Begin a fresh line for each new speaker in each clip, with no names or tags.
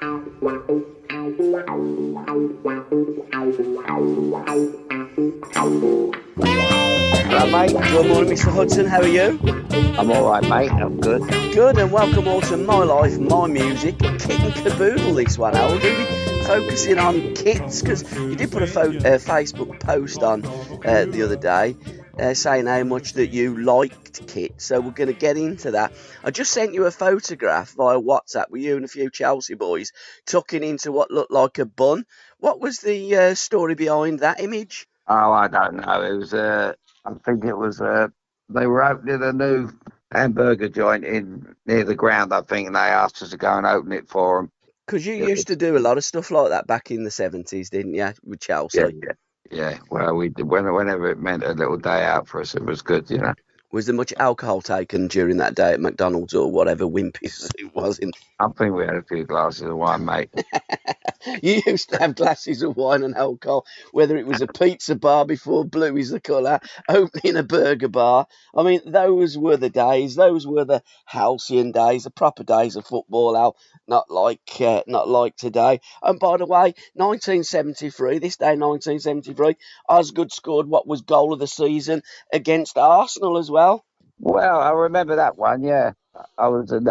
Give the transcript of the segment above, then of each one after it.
Hello, mate.
Good morning, Mr. Hudson. How are you?
I'm all right, mate. I'm good.
Good, and welcome all to My Life, My Music, Kit and Caboodle. This one, Al. We're going to be focusing on kits because you did put a Facebook post on the other day saying how much that you liked kit. So we're going to get into that. I just sent you a photograph via WhatsApp with you and a few Chelsea boys tucking into what looked like a bun. What was the story behind that image?
Oh, I don't know. It was, I think it was, they were opening a new hamburger joint in near the ground, I think, and they asked us to go and open it for them.
Because you
It
used to
was,
do a lot of stuff like that back in the 70s, didn't you, with
yeah,
Chelsea?
yeah, yeah. Well, we did, whenever it meant a little day out for us, it was good, you know.
Was there much alcohol taken during that day at McDonald's or whatever Wimpy's it was in?
I think we had a few glasses of wine, mate.
You used to have glasses of wine and alcohol, whether it was a pizza bar before blue is the colour, opening a burger bar. I mean, those were the days. Those were the halcyon days, the proper days of football, Al. Not like today. And by the way, 1973, this day 1973, Osgood scored what was goal of the season against Arsenal as well.
Well, I remember that one. Yeah, I was. That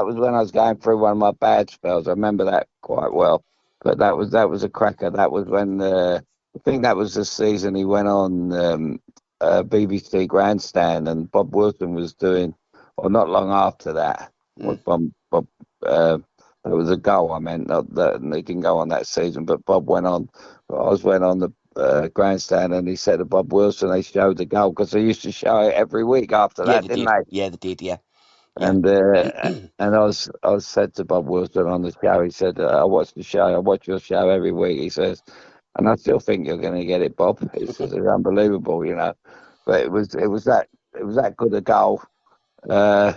was when I was going through one of my bad spells. I remember that quite well. But that was a cracker. That was when I think that was the season he went on BBC Grandstand, and Bob Wilson was doing, or not long after that. Was
Mm.
Bob there was a goal. I meant not that, and he didn't go on that season. But Bob went on. Oz went on the grandstand, and he said to Bob Wilson, they showed the goal because they used to show it every week after
Yeah,
that,
they
didn't
did.
they?
Yeah, they did. Yeah, yeah.
And I was said to Bob Wilson on the show, he said, I watch the show, I watch your show every week. He says, and I still think you're going to get it, Bob. It's unbelievable, you know. But it was that good a goal. Uh,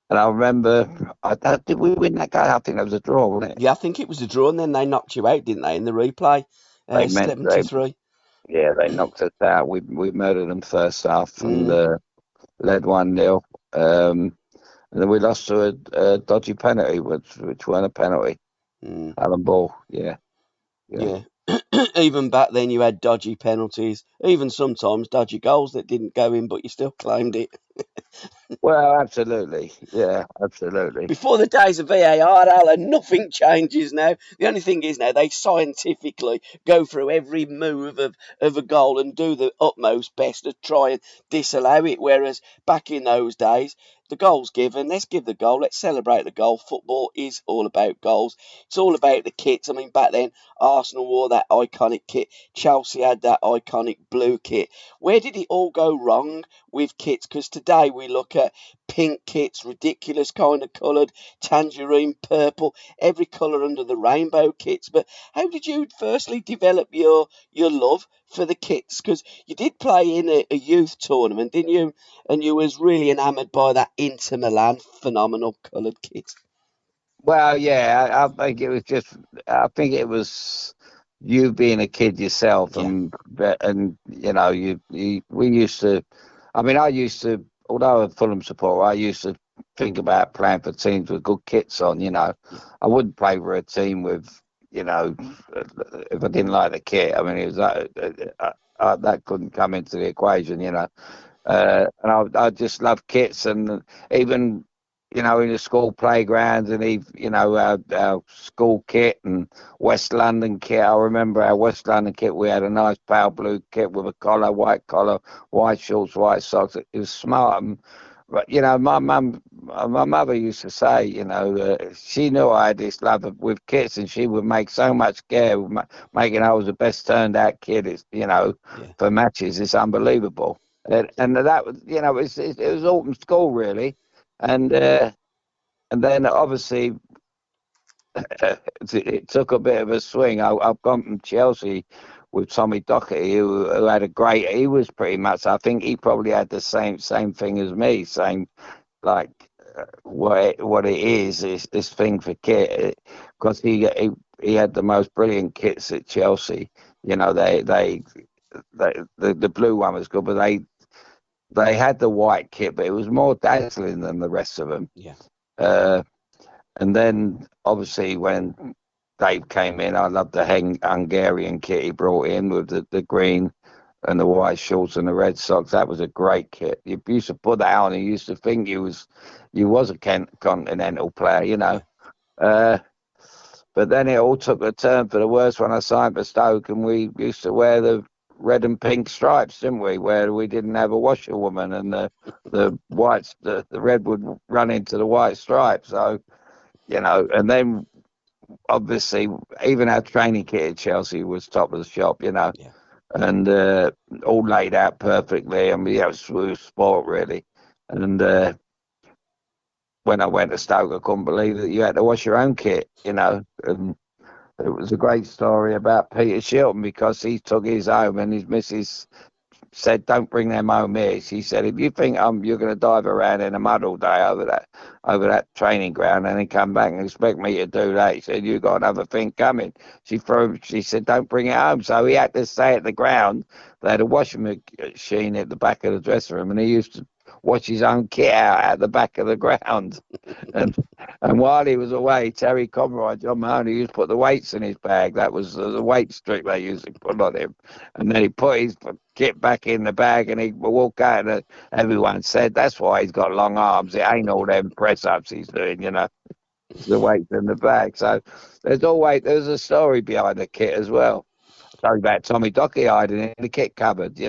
and I remember, did we win that game? I think that was a draw, wasn't it?
Yeah, I think it was a draw, and then they knocked you out, didn't they, in the replay?
They meant they,
73.
yeah, they knocked us out. We murdered them first half and
Mm,
led 1-0. And then we lost to a dodgy penalty, which weren't a penalty.
mm,
Alan Ball, yeah, yeah.
yeah. Even back then, you had dodgy penalties, even sometimes dodgy goals that didn't go in, but you still claimed it.
Well, absolutely, yeah, absolutely.
Before the days of VAR, Alan, nothing changes now. The only thing is now they scientifically go through every move of a goal and do the utmost best to try and disallow it. Whereas back in those days, the goal's given, let's give the goal, let's celebrate the goal. Football is all about goals. It's all about the kits. I mean, back then, Arsenal wore that iconic kit. Chelsea had that iconic blue kit. Where did it all go wrong with kits? Because today we look at pink kits, ridiculous kind of coloured, tangerine purple, every colour under the rainbow kits. But how did you firstly develop your love for the kits? Because you did play in a youth tournament, didn't you? And you was really enamoured by that Inter Milan phenomenal coloured kit.
Well, yeah, I think it was you being a kid yourself,
Yeah,
and you know, we used to. I mean, I used to, although a Fulham supporter, I used to think about playing for teams with good kits on. You know,
yeah,
I wouldn't play for a team with, you know, if I didn't like the kit. I mean, it was that couldn't come into the equation. You know. And I just love kits, and even in the school playgrounds, and our school kit and West London kit. I remember our West London kit. We had a nice pale blue kit with a collar, white shorts, white socks. It was smart. But my mother used to say, she knew I had this love with kits, and she would make so much care with making I was the best turned out kid.
yeah.
For matches, it's unbelievable. And that was, it was all from school really, and then obviously it took a bit of a swing. I've gone from Chelsea with Tommy Docherty, who had a great. He was pretty much. I think he probably had the same thing as me, same like what it is this thing for kit, because he had the most brilliant kits at Chelsea. The blue one was good, but they had the white kit, but it was more dazzling than the rest of them.
Yeah.
Uh, And then obviously when Dave came in, I loved the Hungarian kit he brought in with the green and the white shorts and the red socks. That was a great kit. You used to put that on and you used to think you was a continental player, you know.
Yeah.
Uh, but then it all took a turn for the worse when I signed for Stoke, and we used to wear the red and pink stripes, didn't we? Where we didn't have a washerwoman, and the red would run into the white stripe. So and then obviously even our training kit at Chelsea was top of the shop,
Yeah.
and all laid out perfectly. I mean, yeah, we were spoiled really, and. When I went to Stoke, I couldn't believe that you had to wash your own kit, And it was a great story about Peter Shilton because he took his home and his missus said, "Don't bring them home here." She said, "If you think you're going to dive around in a mud all day over that training ground and then come back and expect me to do that," he said, "You got another thing coming." She said, "Don't bring it home." So he had to stay at the ground. They had a washing machine at the back of the dressing room, and he used to wash his own kit out at the back of the ground. And and while he was away, Terry Conroy, John Mahoney, used to put the weights in his bag. That was the weight strip they used to put on him. And then he put his kit back in the bag and he'd walk out. And everyone said, "That's why he's got long arms. It ain't all them press ups he's doing. It's the weights in the bag." So there's a story behind the kit as well. Talking about Tommy Docky hiding in the kit cupboard.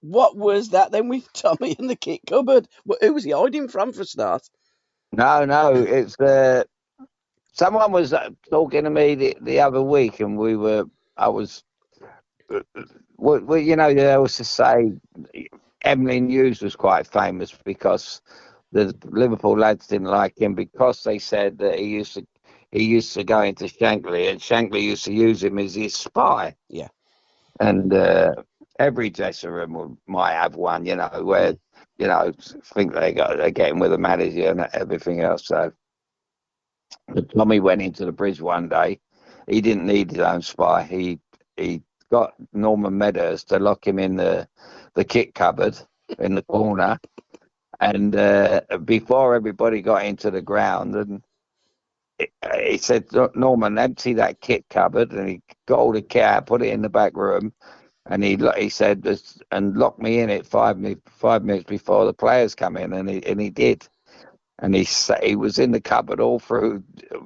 What was that then with Tommy in the kit cupboard? Who was he hiding from for a start?
No, no, it's someone was talking to me the other week, and I was, they also say Emily News was quite famous because the Liverpool lads didn't like him because they said that he used to go into Shankly, and Shankly used to use him as his spy.
Yeah.
And every dressing room might have one, where
Mm.
think they're getting with the manager and everything else. So but Tommy went into the bridge one day. He didn't need his own spy. He got Norman Meadows to lock him in the kit cupboard in the corner, and before everybody got into the ground, and he said, "Norman, empty that kit cupboard," and he got all the kit out, put it in the back room, and he said, "And lock me in it 5 minutes before the players come in," and he did. And he was in the cupboard all through,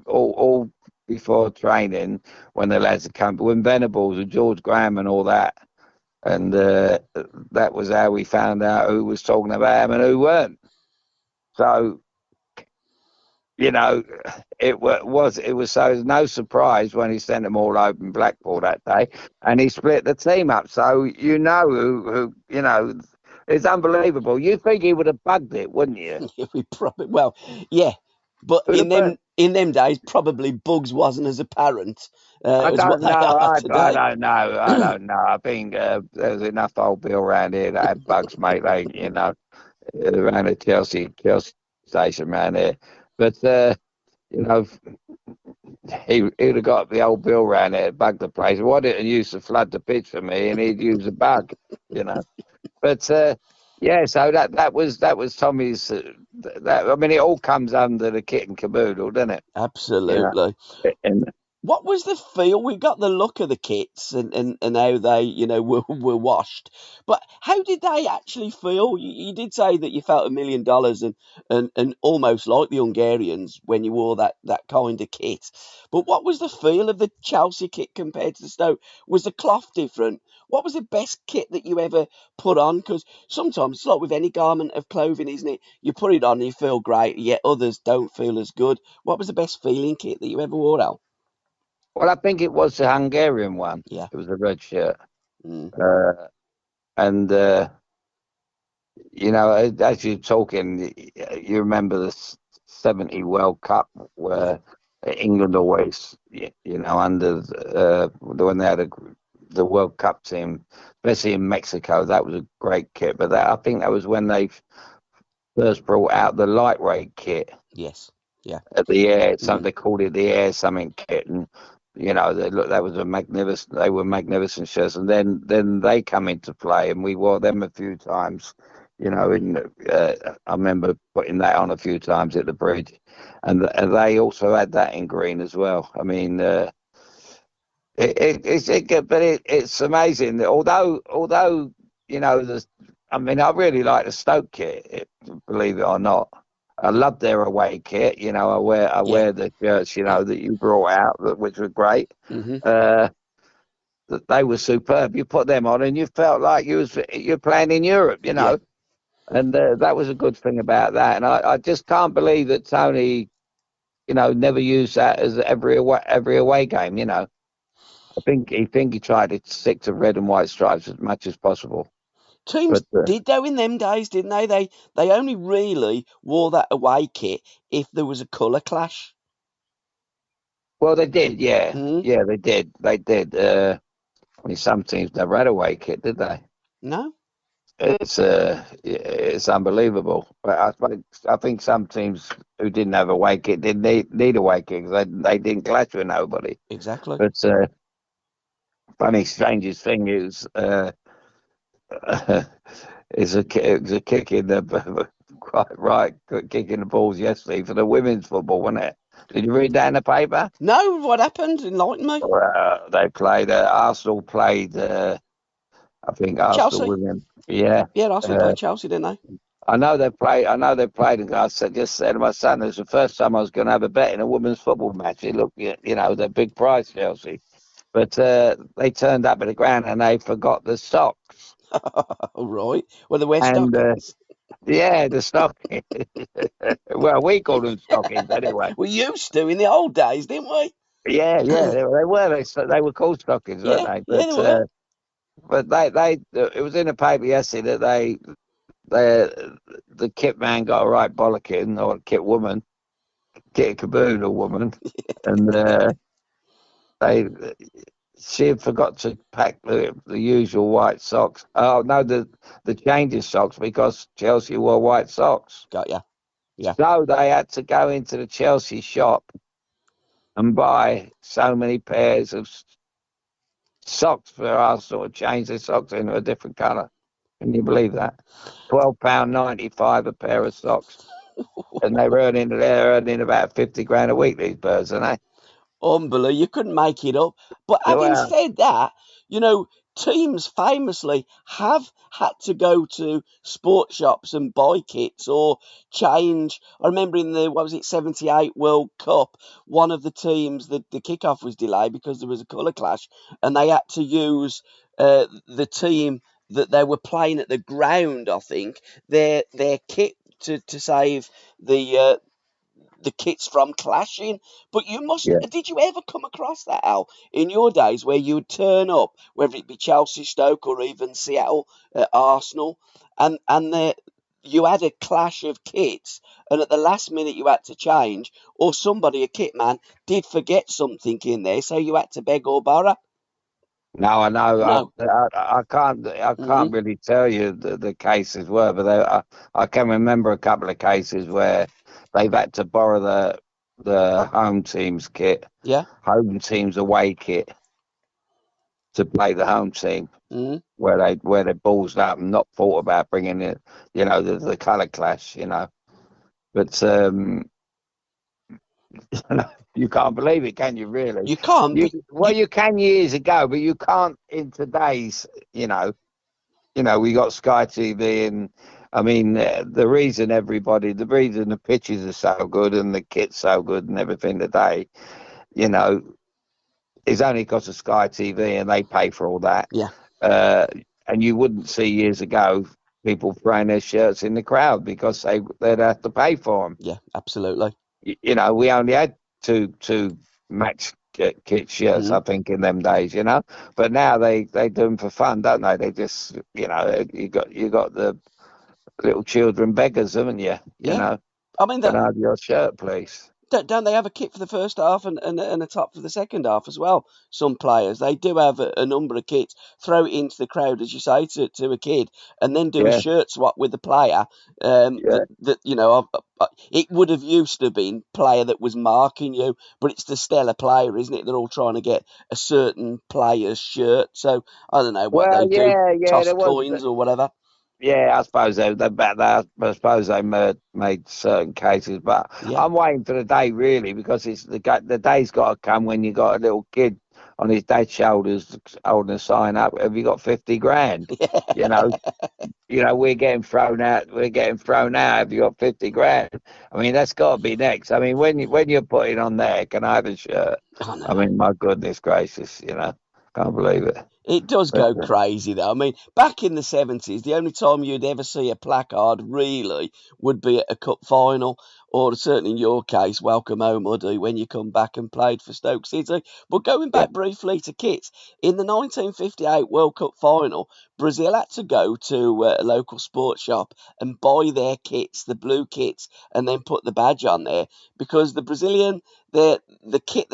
all before training when the lads had come, when Venables and George Graham and all that, and that was how we found out who was talking about him and who weren't. So you know, it was so it was no surprise when he sent them all open Blackpool that day, and he split the team up. So who it's unbelievable. You think he would have bugged it, wouldn't you?
We probably yeah, but
Who'd
in
have put
them days, probably bugs wasn't as apparent
I
as what
don't
they
know.
are
I
today.
don't know. I don't know. I think there's enough old Bill around here that had bugs, mate. Around the Chelsea station around here. But you know, he'd have got the old Bill round there, bugged the place. Why didn't he used to flood the pitch for me, and he'd use a bug, you know. But yeah, so that was Tommy's. That I mean, it all comes under the kit and caboodle, doesn't it? Yeah,
Absolutely.
and
What was the feel? We got the look of the kits and how they, were washed. But how did they actually feel? You did say that you felt $1 million and almost like the Hungarians when you wore that kind of kit. But what was the feel of the Chelsea kit compared to the Stoke? Was the cloth different? What was the best kit that you ever put on? Because sometimes it's like with any garment of clothing, isn't it? You put it on and you feel great, yet others don't feel as good. What was the best feeling kit that you ever wore, Al?
well, I think it was the Hungarian one.
Yeah.
It was a red shirt,
Mm.
uh, and as you're talking, you remember the '70 World Cup
Yeah.
where England always, under when they had the World Cup team, especially in Mexico, that was a great kit. But I think that was when they first brought out the lightweight kit
Yes. Yeah.
at the air. Something
Mm.
they called it the air something kit, and that was a magnificent. They were magnificent shirts, and then they come into play, and we wore them a few times. You know, I remember putting that on a few times at the bridge, and they also had that in green as well. I mean, it's amazing that although you know I mean, I really like the Stoke kit, believe it or not. I love their away kit. You know, I
Yeah.
wear the shirts, you know, that you brought out, which were great.
Hmm.
Uh, they were superb. You put them on, and you felt like you're playing in Europe. You
Yeah.
know, and that was a good thing about that. And I just can't believe that Tony, you know, never used that as every away game. You know, I think he tried to stick to red and white stripes as much as possible.
Teams
But
did though in them days, didn't they? They only really wore that away kit if there was a colour clash.
well, they did, yeah,
Mm.
yeah, they did. I mean, some teams never had a away kit, did they?
No,
It's unbelievable. But I think some teams who didn't have a away kit didn't need a away kit because they didn't clash with nobody.
exactly.
But funny, strangest thing is. It was a kick in the quite right kick in the balls yesterday for the women's football, wasn't it? Did you read that in the paper?
No, what happened? Enlighten me.
They played. Arsenal played. I think Arsenal
Chelsea.
women. Yeah.
Yeah, Arsenal
Uh,
played Chelsea, didn't they?
I know they played. I know they played. And just said to my son, "It's the first time I was going to have a bet in a women's football match." It looked, you know, the big prize, Chelsea. But they turned up at the ground and they forgot the socks.
All right. Well, they wear
And
stockings.
yeah, the stockings. Well, we call them stockings anyway.
We used to in the old days, didn't we?
Yeah, yeah, they were. They were called stockings, weren't
Yeah,
they?
yeah, they were.
But it was in the paper yesterday that the kit man got a right bollocking, or kit woman, kit Caboodle woman, and they she had forgot to pack the usual white socks. Oh no, the changes socks because Chelsea wore white socks.
Got ya. Yeah.
So they had to go into the Chelsea shop and buy so many pairs of socks for Arsenal to change their socks into a different colour. Can you believe that? £12.95 a pair of socks. And they're earning about 50 grand a week, these birds, aren't
Unbelievable. You couldn't make it up. But
they?
having
Well,
said that, you know, teams famously have had to go to sport shops and buy kits or change. I remember in the, what was it, 78 World Cup, one of the teams, the kickoff was delayed because there was a colour clash and they had to use the team that they were playing at the ground, I think, their kit to save the kits from clashing. But you must,
yeah.
did you ever come across that, Al, in your days where you would turn up, whether it be Chelsea, Stoke, or even Seattle, Arsenal, and you had a clash of kits, and at the last minute you had to change, or somebody, a kit man, did forget something in there, so you had to beg or borrow?
No, I know.
No.
I
Hmm.
can't really tell you the cases were, but I can remember a couple of cases where they've had to borrow the home team's kit,
Yeah.
home team's away kit to play the home team,
Hmm.
where they ballsed up and not thought about bringing it, you know, the colour clash, you know. But you can't believe it, can you? Really?
You can't.
You can years ago, but you can't in today's. We got Sky TV, and I mean, the reason the pitches are so good and the kit's so good and everything today, you know, is only because of Sky TV and they pay for all that.
Yeah.
Uh, and you wouldn't see years ago people throwing their shirts in the crowd because they'd have to pay for them.
Yeah. Absolutely.
We only had two match kit shirts,
Hmm.
I think, in them days, But now they do them for fun, don't they? They just, you got the little children beggars, haven't you?
Yeah. I mean,
Can I have your shirt, please?
don't they have a kit for the first half and a top for the second half as well? Some players they do have a number of kits. Throw it into the crowd, as you say, to a kid, and then do a
Yeah,
shirt swap with the player.
yeah.
It would have used to been player that was marking you, but it's the stellar player, isn't it? They're all trying to get a certain player's shirt. So I don't know what
Well,
they do,
yeah.
toss
There was
coins or whatever.
Yeah, I suppose I suppose they made certain cases, but
Yeah.
I'm waiting for the day really because it's the day's got to come when you got a little kid on his dad's shoulders holding a sign up. Have you got 50 grand? You know, we're getting thrown out. We're getting thrown out. Have you got 50 grand? I mean, that's got to be next. I mean, when you're putting on there, can I have a shirt?
I
I
know.
mean, my goodness gracious, can't believe it.
It does
But,
go crazy though. I mean, back in the 70s, the only time you'd ever see a placard really would be at a cup final, or certainly in your case, welcome home, Uddy, when you come back and played for Stoke City. But going
yeah.
back briefly to kits, in the 1958 World Cup final, Brazil had to go to a local sports shop and buy their kits, the blue kits, and then put the badge on there because the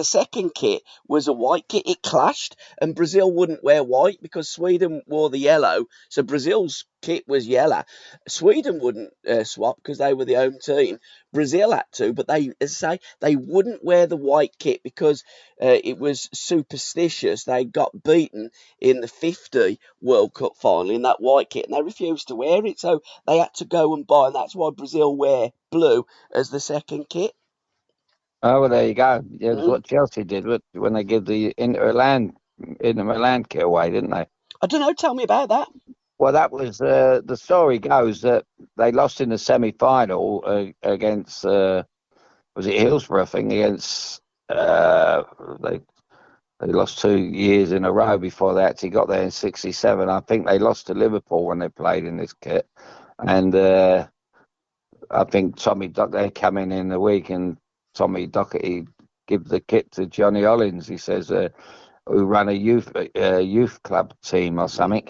second kit was a white kit. It clashed, and Brazil wouldn't wear white because Sweden wore the yellow. So Brazil's kit was yellow. Sweden wouldn't swap because they were the home team. Brazil had to, but they, as I say, they wouldn't wear the white kit because it was superstitious. They got beaten in the 50 World Cup final in that white kit, and they refused to wear it. So they had to go and buy, and that's why Brazil wear blue as the second kit.
Oh, well, there you go. Yeah, it's
Mm.
what Chelsea did when they give the Inter Milan kit away, didn't they?
I don't know. Tell me about that.
Well, that was the story goes that they lost in the semi-final against was it Hillsborough? I think against uh, they they lost 2 years in a row before they actually got there in '67. I think they lost to Liverpool when they played in this kit, and I think Tommy Dock they come in the week and Tommy Docherty give the kit to Johnny Hollins. He says who ran a youth club team or
Mm.
something,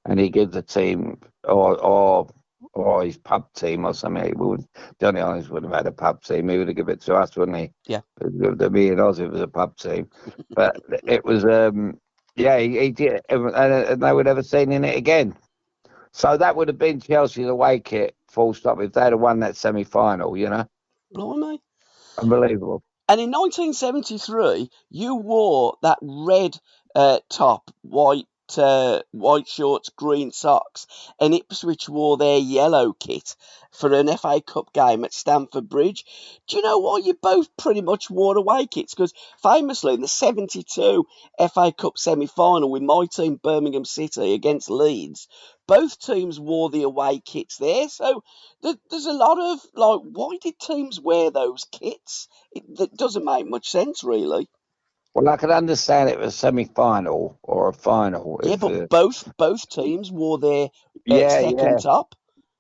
and he gives the team or his pub team or something. Johnny Hollins would have had a pub team. He would have given it to us, wouldn't he?
Yeah.
To me and Oz, it was a pub team, but it was yeah he did, and they would never seen in it again. So that would have been Chelsea's away kit, full stop, if they'd have won that semi-final,
Blimey.
Unbelievable.
And in 1973, you wore that red top, white shorts, green socks, and Ipswich wore their yellow kit for an FA Cup game at Stamford Bridge. Do you know why you both pretty much wore away kits? Because famously, in the 72 FA Cup semi-final with my team Birmingham City against Leeds, both teams wore the away kits there. So there's a lot of like, why did teams wear those kits? That doesn't make much sense, really.
Well, I could understand it was a semi-final or a final
Yeah,
if,
but both teams wore their
yeah,
second
yeah,
top.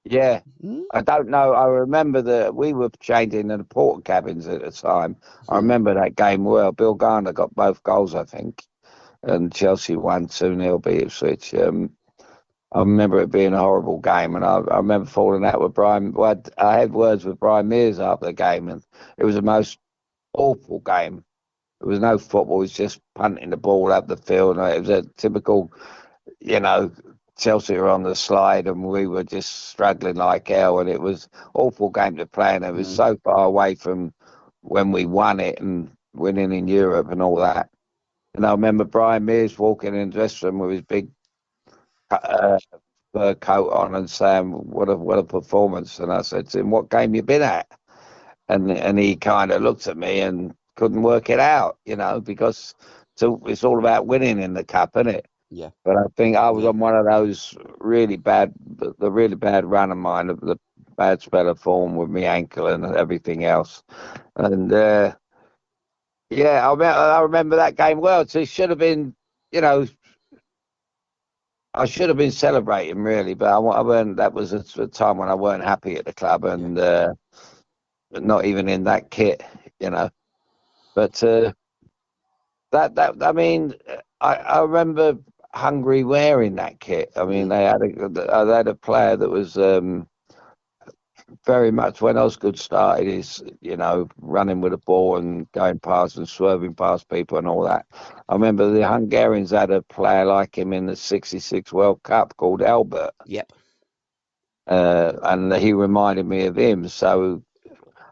yeah.
Hmm?
I don't know. I remember that we were changing in the port cabins at the time. I
Hmm.
remember that game well. Bill Garner got both goals, I think, and Chelsea won 2-0 beat Ipswich. I remember it being a horrible game, and I remember falling out with Brian. Well, I had words with Brian Mears after the game, and it was the most awful game. There was no football; it was just punting the ball up the field. And it was a typical, you know, Chelsea were on the slide, and we were just struggling like hell. And it was awful game to play, and it was
Hmm.
so far away from when we won it and winning in Europe and all that. And I remember Brian Mears walking in the dressing room with his big uh, fur coat on and saying, "What a performance!" And I said to him, "What game you been at?" And he kind of looked at me and couldn't work it out, because it's all about winning in the cup, isn't it?
Yeah,
But I think I was
yeah,
on one of those really bad, the really bad run of mine, of the bad spell of form with my ankle and everything else. And yeah, I remember that game well. So it should have been, you know, I should have been celebrating really, but I weren't. That was a time when I weren't happy at the club
yeah.
and not even in that kit, you know. But I mean, I remember Hungary wearing that kit. I mean,
Mm.
they had a player that was very much when Osgood started his, running with the ball and going past and swerving past people and all that. I remember the Hungarians had a player like him in the '66 World Cup called Albert,
Yep.
and he reminded me of him. So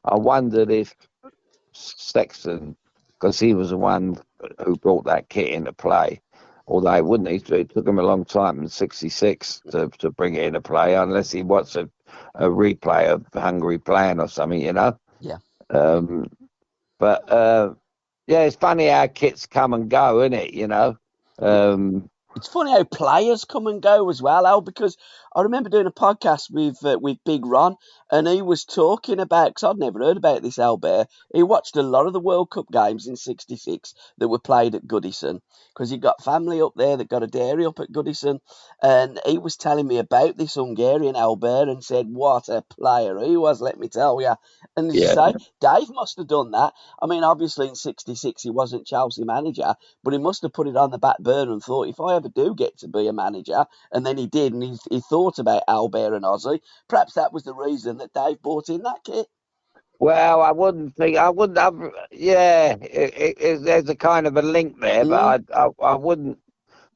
I wondered if Sexton, because he was the one who brought that kit into play. although it wouldn't. It took him a long time in '66 to bring it into play, unless he wants a replay of Hungary playing or something, you know.
Yeah.
Um, but yeah, it's funny how kits come and go, isn't it? You know. Um,
It's funny how players come and go as well, Al, because I remember doing a podcast with Big Ron, and he was talking about, because I'd never heard about this Albert. He watched a lot of the World Cup games in '66 that were played at Goodison, because he got family up there that got a dairy up at Goodison, and he was telling me about this Hungarian Albert and said, what a player he was, let me tell you. And as you
yeah.
say, Dave must have done that. I mean, obviously in '66 he wasn't Chelsea manager, but he must have put it on the back burner and thought, if I ever do get to be a manager, and then he did, and he thought about Albert and Ozzy, perhaps that was the reason that Dave bought in that kit.
Well, I wouldn't think I wouldn't. Yeah, there's a kind of a link there,
Mm,
but I wouldn't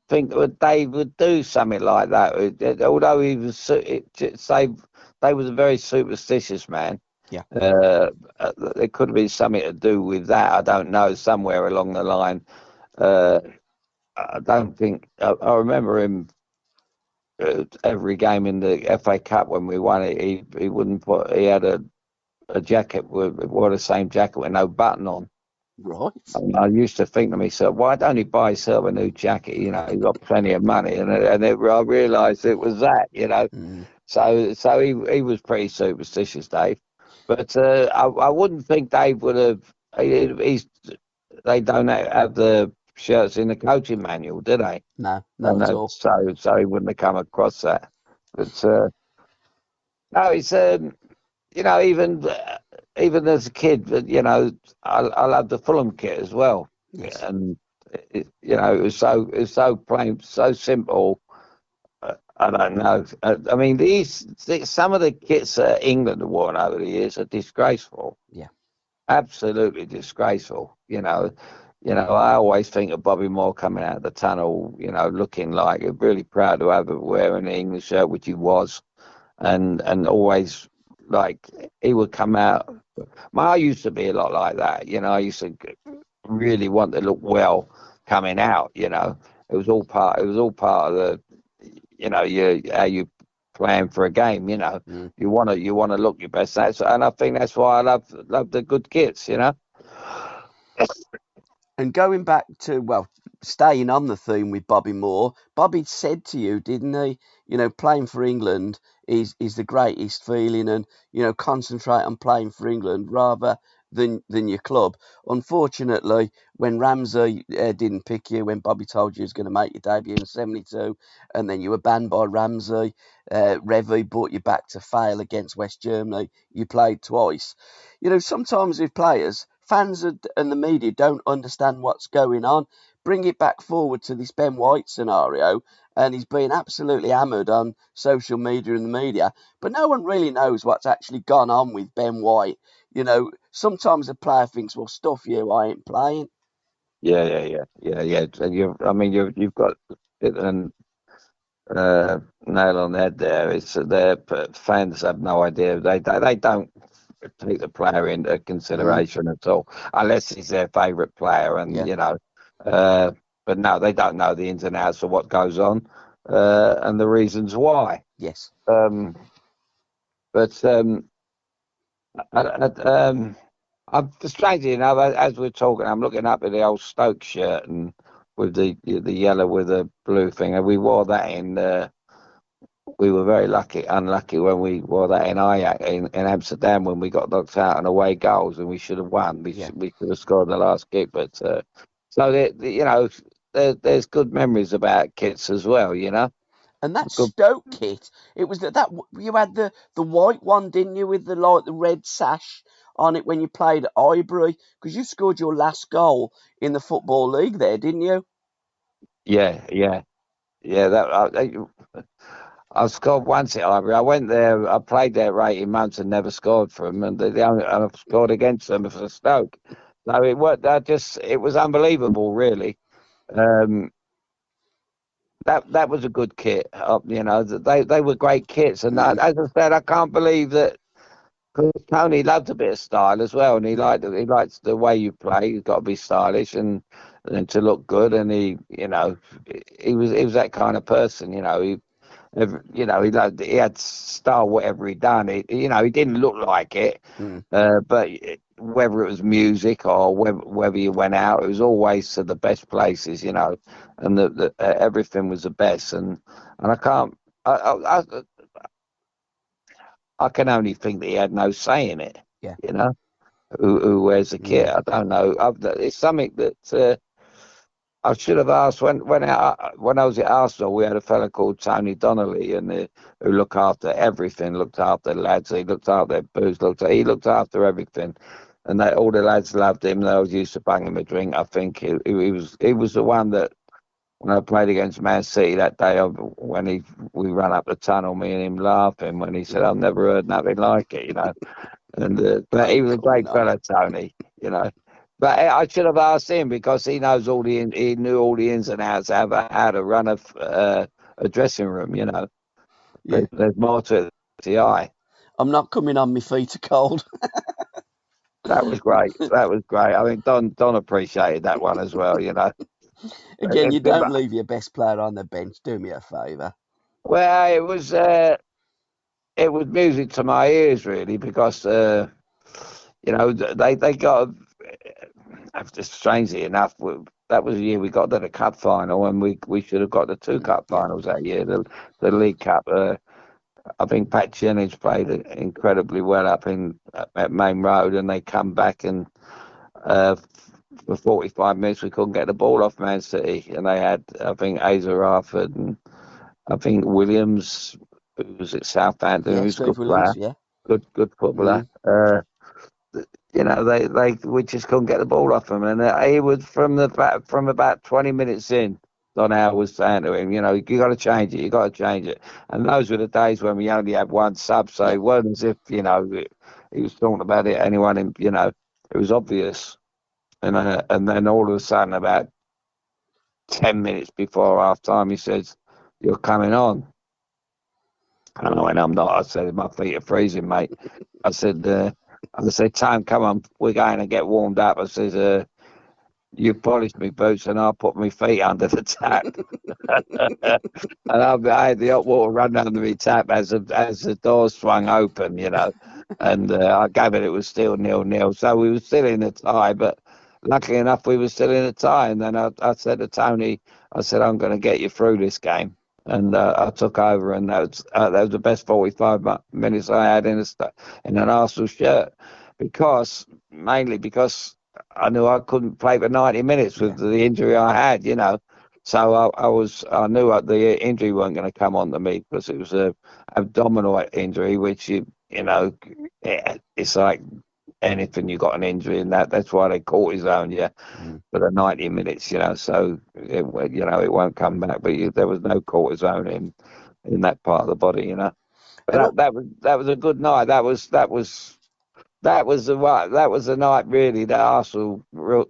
think that Dave would do something like that. Although he was, say, Dave was a very superstitious man.
yeah.
Uh, there could have been something to do with that. I don't know. Somewhere along the line, uh, I don't think. I remember him every game in the FA Cup when we won it. He wouldn't put. He had a jacket wore the same jacket with no button on.
Right.
And I used to think to myself, why don't he buy himself a new jacket? You know, he's got plenty of money, I realised it was that. You know,
Mm,
so he was pretty superstitious, Dave. But I wouldn't think Dave would have. He's they don't have the shirts in the coaching manual, do they?
no, not
And
at all.
so he wouldn't have come across that. But no, it's you know, even as a kid, you know, I loved the Fulham kit as well,
Yes.
and you know, it was so plain, so simple. I don't know. I mean, some of the kits that England have worn over the years are disgraceful,
Yeah.
absolutely disgraceful. I always think of Bobby Moore coming out of the tunnel, you know, looking like really proud to have wearing an English shirt, which he was, and always like he would come out. I used to be a lot like that, you know. I used to really want to look well coming out, you know. It was all part. It was all part of the, you know, how you plan for a game. You know,
Mm.
you want to look your best. And I think that's why I love the good kits, you know.
And going back to, well, staying on the theme with Bobby Moore, Bobby said to you, didn't he? You know, playing for England is the greatest feeling, and concentrate on playing for England rather than your club. Unfortunately, when Ramsey didn't pick you, when Bobby told you he was going to make your debut in '72, and then you were banned by Ramsey, Revy brought you back to fail against West Germany. You played twice. Sometimes with players, fans and the media don't understand what's going on. Bring it back forward to this Ben White scenario, and he's been absolutely hammered on social media and the media, but no one really knows what's actually gone on with Ben White. Sometimes a player thinks, well, stuff you, I ain't playing.
Yeah. And I mean, you've got it and nail on the head there. It's their fans have no idea. They don't take the player into
Mm,
consideration at all, unless he's their favourite player, and
yeah,
you know. But no, they don't know the ins and outs of what goes on and the reasons why.
yes.
Um, but I, I, um, strangely enough, as we're talking, I'm looking up at the old Stoke shirt and with the yellow with the blue thing, and we wore that in. We were very unlucky when we wore that in Ajax in Amsterdam when we got knocked out on away goals and we should have won.
Yeah.
We could have scored the last kick, but so you know, there's good memories about kits as well. You know,
And that
good.
Stoke kit, it was that you had the white one, didn't you, with the red sash on it when you played at Highbury? Because you scored your last goal in the Football League there, didn't you?
Yeah. I scored once at Ivory. I went there. I played there for 18 months and never scored for them. And I've scored against them for Stoke. So it worked. It was unbelievable, really. Um, that was a good kit. You know, they were great kits. And
Mm,
as I said, I can't believe that because Tony loved a bit of style as well, and
yeah.
he likes the way you play. You've got to be stylish, and and to look good. And he was that kind of person. He had style, whatever he done. He didn't look like it,
Mm.
but whether it was music or whether you went out, it was always to the best places, and everything was the best. And I can't, I can only think that he had no say in it,
Yeah.
you know, who wears the kit.
Mm.
I don't know. It's something that I should have asked when I was at Arsenal. We had a fella called Tony Donnelly, and who looked after everything. Looked after the lads. He looked after their booze. He looked after everything, and all the lads loved him. They always used to bang him a drink. I think he was the one that when I played against Man City that day, when we ran up the tunnel, me and him laughing when he said, "I've never heard nothing like it." But
Oh,
he was a
come
great
on.
fella, Tony. But I should have asked him because he knows he knew all the ins and outs of how to run a dressing room.
Yeah.
There's more to it than the eye.
I'm not coming on, my feet are cold.
That was great. That was great. I think Don appreciated that one as well.
Again, you
But,
don't leave your best player on the bench. Do me a favour.
well, it was music to my ears really because they got strangely enough that was the year we got to the cup final and we should have got the two
Mm.
cup
Yeah.
finals that year, the League Cup. I think Pat Jennings played it incredibly well up at Main Road, and they come back and uh, for 45 minutes we couldn't get the ball off Man City, and they had I think Asa Arthur and I think Williams, who was at Southampton,
Yeah,
who's a good
Steve Williams.
player,
Yeah.
good footballer.
Mm.
They we just couldn't get the ball off him, and he was from about 20 minutes in. Don Howe was saying to him, you got to change it, you got to change it. And those were the days when we only had one sub, so
Yeah.
it wasn't as if he was talking about it. Anyone, it was obvious. And then all of a sudden, about 10 minutes before half time, he says, "You're coming on." And I went, "I'm not." I said, "My feet are freezing, mate." I said, "Tom, come on, we're going to get warmed up." I said, "You polish me boots and I'll put my feet under the tap." And I had the hot water running under my tap as the door swung open. And I gave it was still 0-0. So we were still in the tie, but luckily enough, we were still in the tie. And then I said to Tony, I said, "I'm going to get you through this game." And I took over, and that was the best 45 minutes I had in an Arsenal shirt, mainly because I knew I couldn't play for 90 minutes
Yeah.
with the injury I had. So I knew the injury wasn't going to come on to me because it was a abdominal injury, which it's like anything you got an injury in that's why they cortisone you
Mm.
for the 90 minutes. So it won't come back. But there was no cortisone in that part of the body. But
And
that was a good night. That was the night really that Arsenal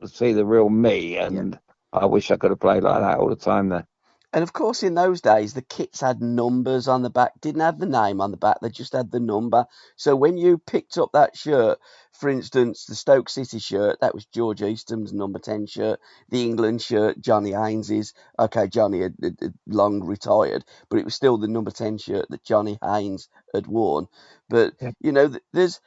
see the real me,
yeah.
and I wish I could have played like that all the time there.
And of course, in those days, the kits had numbers on the back, didn't have the name on the back, they just had the number. So when you picked up that shirt, for instance, the Stoke City shirt, that was George Easton's number 10 shirt. The England shirt, Johnny Haynes's. Okay, Johnny had long retired, but it was still the number 10 shirt that Johnny Haynes had worn. But,
Yeah.
there's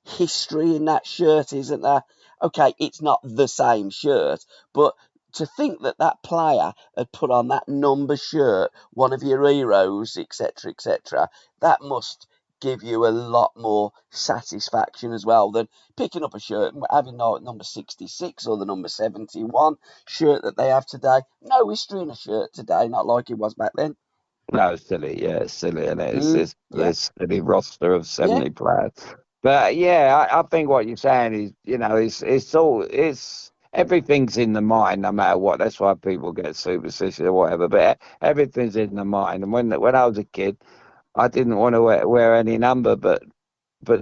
history in that shirt, isn't there? Okay, it's not the same shirt, but to think that that player had put on that number shirt, one of your heroes, etc., etc., that must give you a lot more satisfaction as well than picking up a shirt and having number 66 or the number 71 shirt that they have today. No history in a shirt today, not like it was back then.
No, it's silly. Yeah, it's silly, and
Mm, yeah,
it's silly roster of
yeah,
70 players. But yeah, I think what you're saying is, it's everything's in the mind, no matter what. That's why people get superstitious or whatever. But everything's in the mind. And when I was a kid, I didn't want to wear any number, but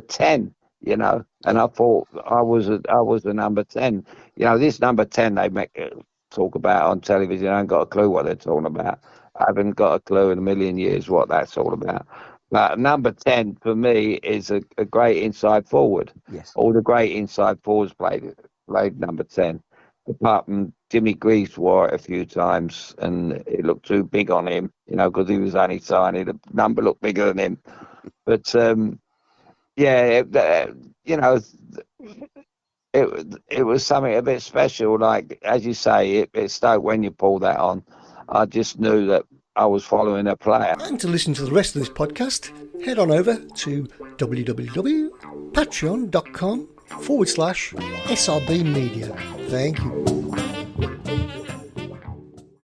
10, and
yeah.
I thought I was a number 10. This number 10 they make talk about on television. I ain't got a clue what they're talking about. I haven't got a clue in a million years what that's all about. But number 10 for me is a great inside forward.
Yes.
All the great inside forwards played number 10. apart from Jimmy Greaves wore it a few times, and it looked too big on him, because he was only tiny. The number looked bigger than him. But yeah, it was something a bit special. Like as you say, it Stoke when you pull that on, I just knew that I was following a player.
And to listen to the rest of this podcast, head on over to www.patreon.com/SRB Media. Thank you.